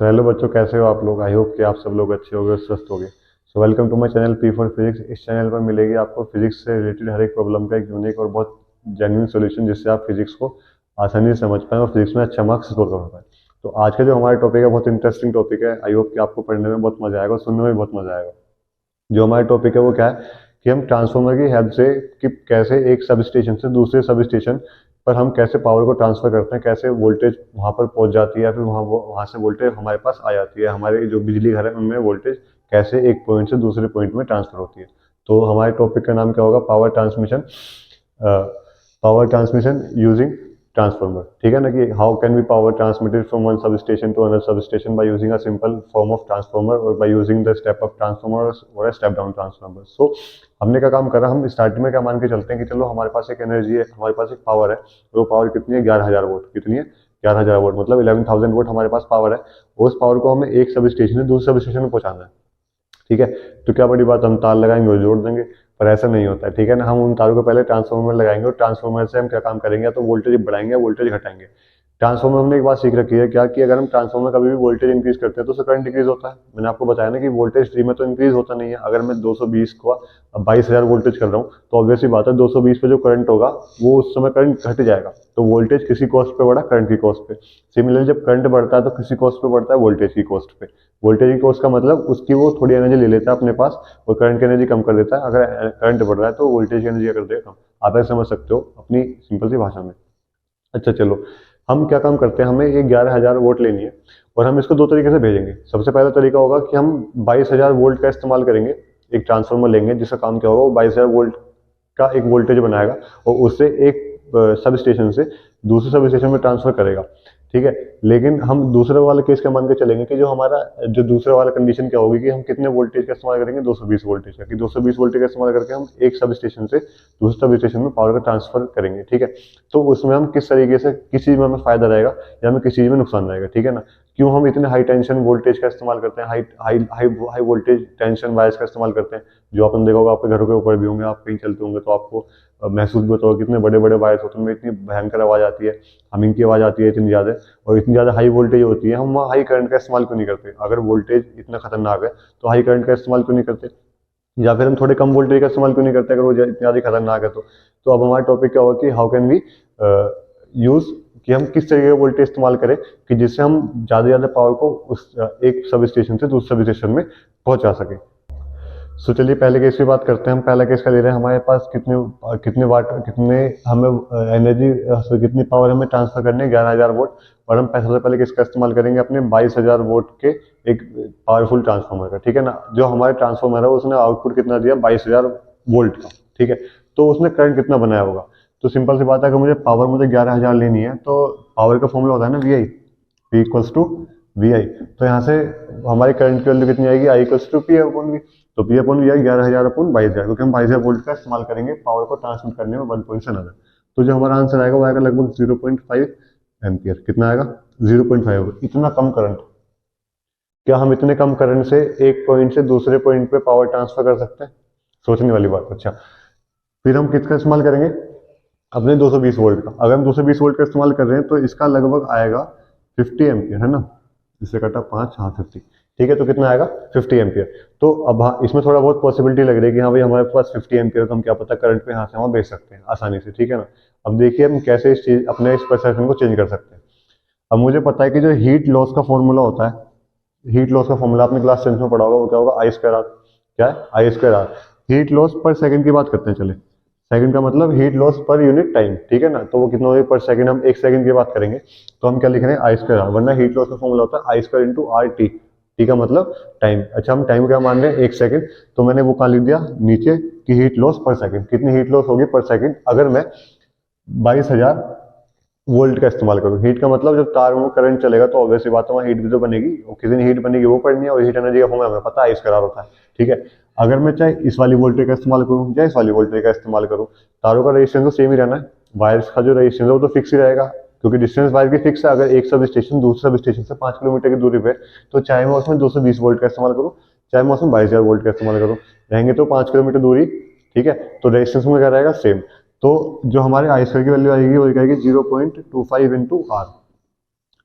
Hello बच्चों, कैसे हो आप लोग। आई होप कि आप सब लोग अच्छे होंगे, स्वस्थ होंगे। So welcome to my channel P for physics. इस चैनल पर मिलेगी आपको फिजिक्स से रिलेटेड हर एक प्रॉब्लम का एक यूनिक और बहुत जेन्युइन सॉल्यूशन, जिससे आप फिजिक्स को आसानी से समझ पाएं और फिजिक्स में अच्छा मार्क्स स्कोर कर पाएं। तो आज का जो हमारा टॉपिक है बहुत इंटरेस्टिंग टॉपिक है। आई होप कि आपको पढ़ने में बहुत मजा आएगा और सुनने में भी बहुत मजा आएगा। जो हमारा टॉपिक है वो क्या है कि हम ट्रांसफार्मर की हेल्प से कि कैसे एक सब स्टेशन से दूसरे सब स्टेशन पर हम कैसे पावर को ट्रांसफर करते हैं, कैसे वोल्टेज वहां पर पहुंच जाती है, फिर वहां से वोल्टेज हमारे पास आ जाती है। हमारे जो बिजली घर है उनमें वोल्टेज कैसे एक पॉइंट से दूसरे पॉइंट में ट्रांसफर होती है। तो हमारे टॉपिक का नाम क्या होगा? Power transmission using transformer. ठीक है ना, कि how can be power transmitted from one sub station to another sub station by using a simple form of transformer और by using the step up transformer और स्टेप डाउन ट्रांसफार्मर। सो हमने क्या काम करा, हम स्टार्टिंग में क्या मान के चलते हैं कि चलो हमारे पास एक एनर्जी है, हमारे पास एक पावर है। वो पावर कितनी है? 11,000 वोट। कितनी है? 11,000 वोट, मतलब 11,000 वोट हमारे पास पावर है। उस पावर को हमें एक सब स्टेशन से दूसरे सब स्टेशन में पहुंचाना है। ठीक है, तो क्या बड़ी बात, हम तार लगाएंगे और जोड़ देंगे। पर ऐसा नहीं होता है। ठीक है ना, हम उन तारों को पहले ट्रांसफार्मर में लगाएंगे और ट्रांसफार्मर से हम क्या काम करेंगे, या तो वोल्टेज बढ़ाएंगे या वोल्टेज घटाएंगे। ट्रांसफार्मर हमने एक बात सीख रखी है क्या, कि अगर हम ट्रांसफार्मर कभी भी वोल्टेज इंक्रीज करते हैं तो उससे करंट डिक्रीज होता है। मैंने आपको बताया ना कि वोल्टेज डी में तो इंक्रीज होता नहीं है। अगर मैं 220 को 22,000 वोल्टेज कर रहा हूँ तो ऑब्वियसली बात है 220 पे जो करंट होगा वो उस समय करंट घट जाएगा। तो वोल्टेज किसी कॉस्ट पे बढ़ा? करंट की कॉस्ट पे। सिमिलरली जब करंट बढ़ता है तो किसी कॉस्ट पे बढ़ता है? वोल्टेज की कॉस्ट पे। वोल्टेज की कॉस्ट का मतलब उसकी वो थोड़ी एनर्जी ले लेता है अपने पास और करंट की एनर्जी कम कर देता है। अगर करंट बढ़ रहा है तो वोल्टेज की एनर्जी कर देगा कम। आप ऐसे समझ सकते हो अपनी सिंपल सी भाषा में। अच्छा चलो, हम क्या काम करते हैं, हमें ये 11,000 वोल्ट लेनी है और हम इसको दो तरीके से भेजेंगे। सबसे पहला तरीका होगा कि हम 22,000 वोल्ट का इस्तेमाल करेंगे। एक ट्रांसफार्मर लेंगे जिसका काम क्या होगा, वो 22,000 वोल्ट का एक वोल्टेज बनाएगा और उससे एक सब स्टेशन से दूसरे सब स्टेशन में ट्रांसफर करेगा। ठीक है, लेकिन हम दूसरे वाले केस का मान के चलेंगे कि जो हमारा जो दूसरा वाला कंडीशन क्या होगी कि हम कितने वोल्टेज का इस्तेमाल करेंगे, 220 वोल्टेज का। कि 220 वोल्टेज का इस्तेमाल करके हम एक सब स्टेशन से दूसरे सब स्टेशन में पावर का ट्रांसफर करेंगे। ठीक है, तो उसमें हम किस तरीके से, किस चीज में हमें फायदा रहेगा या हमें किस चीज में नुकसान रहेगा। ठीक है ना, क्यों हम इतने हाई टेंशन वोल्टेज का इस्तेमाल करते हैं, high high high high voltage tension wires का इस्तेमाल करते हैं। जो आपने देखा होगा, आपके घरों के ऊपर भी होंगे, आप कहीं चलते होंगे तो आपको महसूस भी होता होगा कितने बड़े बड़े वायर्स होते हैं, उनमें इतनी भयंकर आवाज आती है, हमिंग की आवाज आती है इतनी ज्यादा, और इतनी ज्यादा हाई वोल्टेज होती है। हम वहाँ हाई करंट का इस्तेमाल क्यों नहीं करते? अगर वोल्टेज इतना खतरनाक है तो हाई करंट का इस्तेमाल क्यों नहीं करते? या फिर हम थोड़े कम वोल्टेज का इस्तेमाल क्यों नहीं करते अगर वो इतनी ज्यादा खतरनाक है तो अब हमारा टॉपिक क्या होगा कि हाउ कैन वी यूज, कि हम किस तरीके का वोल्टेज इस्तेमाल करें कि जिससे हम ज्यादा से ज्यादा पावर को उस एक सब स्टेशन से दूसरे सब स्टेशन में पहुंचा सके। सो चलिए पहले केस की बात करते हैं। हम पहला केस का ले रहे हैं, हमारे पास कितने कितने वाट, कितने हमें एनर्जी, कितनी पावर हमें ट्रांसफर करनी है, 11,000 वोट। और हम सबसे पहले किसका इस्तेमाल करेंगे, अपने 22,000 वोट के एक पावरफुल ट्रांसफार्मर का। ठीक है ना, जो हमारे ट्रांसफार्मर है उसने आउटपुट कितना दिया, 22,000 वोल्ट का। ठीक है, तो उसने करंट कितना बनाया होगा? तो सिंपल सी बात है, अगर मुझे 11,000 लेनी है तो पावर का फॉर्मूला होता है ना, V I, P equals to V I. तो यहाँ से हमारी करंट की वैल्यू कितनी आएगी, I equals to P upon V. तो P upon V I 11,000 upon 22,000, क्योंकि हम 22,000 वोल्ट का इस्तेमाल करेंगे पावर को ट्रांसमिट करने में 1 पॉइंट से अनदर। तो जो हमारा आंसर आएगा वो आएगा लगभग 0.5 एम्पियर। कितना आएगा? 0.5। इतना कम करंट, क्या हम इतने कम करंट से एक पॉइंट से दूसरे पॉइंट पे पावर ट्रांसफर कर सकते हैं? सोचने वाली बात। अच्छा, फिर हम किसका इस्तेमाल करेंगे, अपने 220 वोल्ट का। अगर हम 220 वोल्ट का इस्तेमाल कर रहे हैं तो इसका लगभग आएगा 50 एम्पियर, है ना। इससे कटा 5, हाँ 50। ठीक है, तो कितना आएगा? 50 एम्पियर। तो अब हाँ, इसमें थोड़ा बहुत पॉसिबिलिटी लग रही है कि हाँ भाई हमारे पास 50 एम्पियर, तो हम क्या पता करंट पे यहाँ से वहाँ भेज सकते हैं आसानी से। ठीक है ना, अब देखिए हम कैसे इस चीज अपने इस परसेप्शन को चेंज कर सकते हैं। अब मुझे पता है कि जो हीट लॉस का फॉर्मूला होता है, हीट लॉस का फॉर्मूला आपने क्लास 10 में पढ़ा होगा, वो क्या होगा, आई स्क्वायर आर। क्या है? I square R. Heat loss पर सेकंड की बात करते हैं। चले, सेकंड का मतलब हीट लॉस पर यूनिट टाइम। ठीक है ना, तो वो कितना होगा पर सेकंड, हम एक सेकंड की बात करेंगे तो हम क्या लिख रहे हैं, आई स्क्वायर आर। वरना हीट लॉस का फॉर्मूला होता है I square into R T. T का मतलब टाइम। अच्छा, हम टाइम क्या मान रहे हैं, एक सेकंड। तो मैंने वो कहा लिख दिया नीचे कि हीट लॉस पर सेकंड। कितनी हीट लॉस होगी पर सेकंड अगर मैं 22,000 वोल्ट का इस्तेमाल करूँ। हीट का मतलब जब तार में करंट चलेगा तो ऑब्वियसली बात है वहाँ हीट भी तो बनेगी, और कितनी हीट बनेगी वो पढ़नी है, और हीट एनर्जी का फॉर्मूला हमें पता है, आई स्क्वायर आर होता है। ठीक है, अगर मैं चाहे इस वाली वोल्टेज का इस्तेमाल करूँ या इस वाली वोल्टेज का इस्तेमाल करूँ, तारों का रेजिस्टेंस तो सेम ही रहना है। वायर्स का जो रेजिस्टेंस है वो तो फिक्स ही रहेगा, क्योंकि डिस्टेंस वायर की फिक्स है। अगर एक सब स्टेशन दूसरे सब स्टेशन से 5 किलोमीटर की दूरी पे, तो चाहे मैं उसमें 220 वोल्ट का इस्तेमाल करूँ, चाहे मैं उसमें 22,000 वोल्ट का इस्तेमाल करूँ, रहेंगे तो 5 किलोमीटर दूरी। ठीक है, तो रेजिस्टेंस में क्या रहेगा, सेम। तो जो हमारे आई स्क्वायर की वैल्यू आएगी वो आएगी 0.25 इंटू आर।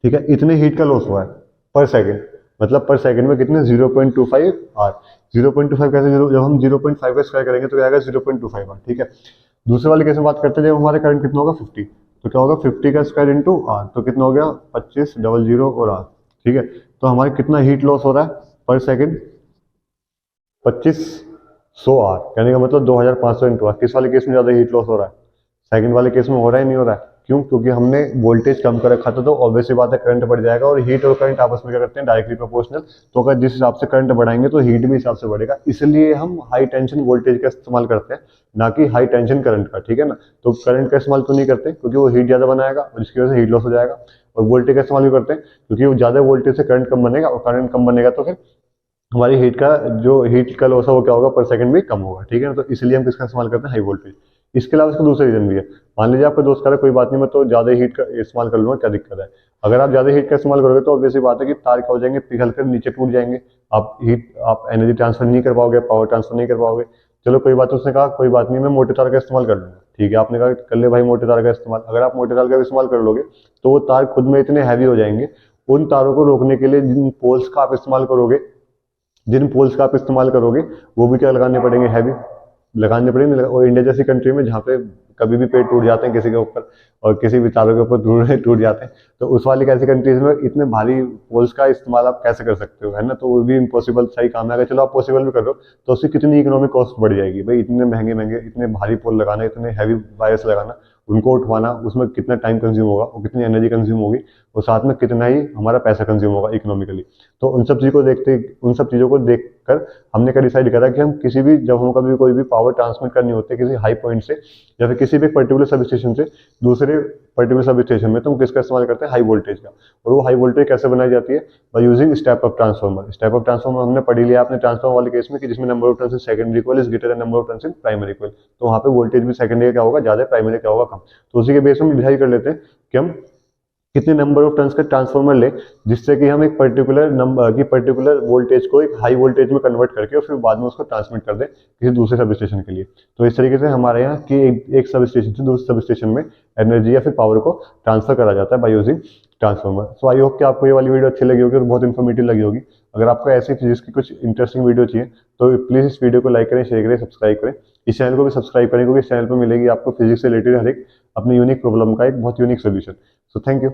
ठीक है, इतने हीट का लॉस हुआ है पर सेकंड, मतलब पर सेकंड में कितने 0.25 आर। 0.25 कैसे, जब हम 0.5 का स्क्वायर करेंगे तो क्या आएगा 0.25 आर, ठीक है। दूसरे वाले केस में बात करते हैं, जब हमारा करंट कितना होगा 50, तो क्या होगा 50 का स्क्वायर इंटू आर, तो कितना हो गया 25 डबल जीरो और आर, ठीक है। तो हमारे कितना हीट लॉस हो रहा है पर सेकंड 2500 आर, कहने का मतलब 2500 इंटू आर। किस वाले केस में ज्यादा हीट लॉस हो रहा है, सेकंड वाले केस में हो रहा है नहीं हो रहा है, क्यों, क्योंकि हमने वोल्टेज कम कर रखा था, तो ऑब्वियसली बात है करंट बढ़ जाएगा, और हीट और करंट आपस में क्या करते हैं डायरेक्टली प्रोपोर्शनल, तो अगर जिस हिसाब से करंट बढ़ाएंगे तो हीट भी हिसाब से बढ़ेगा, इसलिए हम हाई टेंशन वोल्टेज का इस्तेमाल करते हैं, ना कि हाई टेंशन करंट का, ठीक है ना। तो करंट का इस्तेमाल क्यों नहीं करते, क्योंकि वो हीट ज्यादा बनाएगा और जिसकी वजह से हीट लॉस हो जाएगा। और वोल्टेज का इस्तेमाल भी करते हैं क्योंकि वो ज्यादा वोल्टेज से करंट कम बनेगा, और करंट कम बनेगा तो फिर हमारी हीट का जो हीट का लॉस है वो क्या होगा पर सेकंड भी कम होगा, ठीक है ना। तो इसलिए हम किसका इस्तेमाल करते हैं हाई वोल्टेज। इसके अलावा इसका दूसरा रीजन भी है, मान लीजिए आपका दोस्त कह रहा है कोई बात नहीं मैं तो ज्यादा हीट का इस्तेमाल कर लूंगा, क्या दिक्कत है। अगर आप ज्यादा हीट का इस्तेमाल करोगे तो ऑब्वियसली बात है कि तार क्या हो जाएंगे, पिघल कर नीचे टूट जाएंगे, आप एनर्जी ट्रांसफर नहीं कर पाओगे, पावर ट्रांसफर नहीं कर पाओगे। चलो कोई बात, उसने कहा कोई बात नहीं मैं मोटे तार का इस्तेमाल कर लूंगा, ठीक है, आपने कहा कर ले भाई मोटे तार का इस्तेमाल। अगर आप मोटे तार का इस्तेमाल कर लोगे तो वो तार खुद में इतने हैवी हो जाएंगे, उन तारों को रोकने के लिए जिन पोल्स का आप इस्तेमाल करोगे वो भी क्या लगाने पड़ेंगे, हैवी लगाने पड़ेंगे। और इंडिया जैसी कंट्री में जहाँ पे कभी भी पेड़ टूट जाते हैं किसी के ऊपर, और किसी भी तारों के ऊपर टूट जाते हैं, तो उस वाली कैसी कंट्रीज में इतने भारी पोल्स का इस्तेमाल आप कैसे कर सकते हो, है ना। तो वो भी इम्पॉसिबल सही काम है। अगर चलो आप पॉसिबल भी कर रहे हो तो उसकी कितनी इकोनॉमिक कॉस्ट बढ़ जाएगी भाई, इतने महंगे महंगे इतने भारी पोल लगाना, इतने हैवी वायर्स लगाना, उनको उठवाना, उसमें कितना टाइम कंज्यूम होगा और कितनी एनर्जी कंज्यूम होगी, और साथ में कितना ही हमारा पैसा कंज्यूम होगा इकोनॉमिकली। तो उन सब चीज़ों को देखकर हमने क्या डिसाइड करा कि हम किसी भी, जब हम कभी कोई भी पावर ट्रांसमिट करनी होती है किसी हाई पॉइंट से या फिर किसी भी पर्टिकुलर सब स्टेशन से दूसरे पर्टिकुलर सब स्टेशन में, तो हम किसका इस्तेमाल करते हैं हाई वोल्टेज का। और वो हाई वोल्टेज कैसे बनाई जाती है, by using step up transformer. Step up transformer हमने पढ़ी लिया आपने ट्रांसफार्मर वाले केस में कि जिसमें number of turns in secondary coil is greater than number of turns in primary coil, तो वहाँ पे वोल्टेज भी सेकेंडरी क्या होगा ज्यादा, प्राइमरी क्या होगा कम। तो उसी के बेस में डिसाइड कर लेते हैं कि हम कितने नंबर ऑफ टर्न्स का ट्रांसफार्मर ले, जिससे कि हम एक पर्टिकुलर वोल्टेज को एक हाई वोल्टेज में कन्वर्ट करके और फिर बाद में उसको ट्रांसमिट कर दे किसी दूसरे सब स्टेशन के लिए। तो इस तरीके से हमारे यहाँ की एक सब स्टेशन से दूसरे सब स्टेशन में एनर्जी या फिर पावर को ट्रांसफर करा जाता है by using transformer. So I hope कि आपको ये वाली वीडियो अच्छी लगी होगी और बहुत इन्फॉर्मेटिव लगी होगी। अगर आपको ऐसी जिसकी कुछ इंटरेस्टिंग वीडियो चाहिए तो प्लीज इस वीडियो को लाइक करें, शेयर करें, सब्सक्राइब करें। इस चैनल को भी सब्सक्राइब करें क्योंकि इस चैनल पर मिलेगी आपको फिजिक्स से रिलेटेड हर एक अपनी यूनिक प्रॉब्लम का एक बहुत unique solution. So thank you.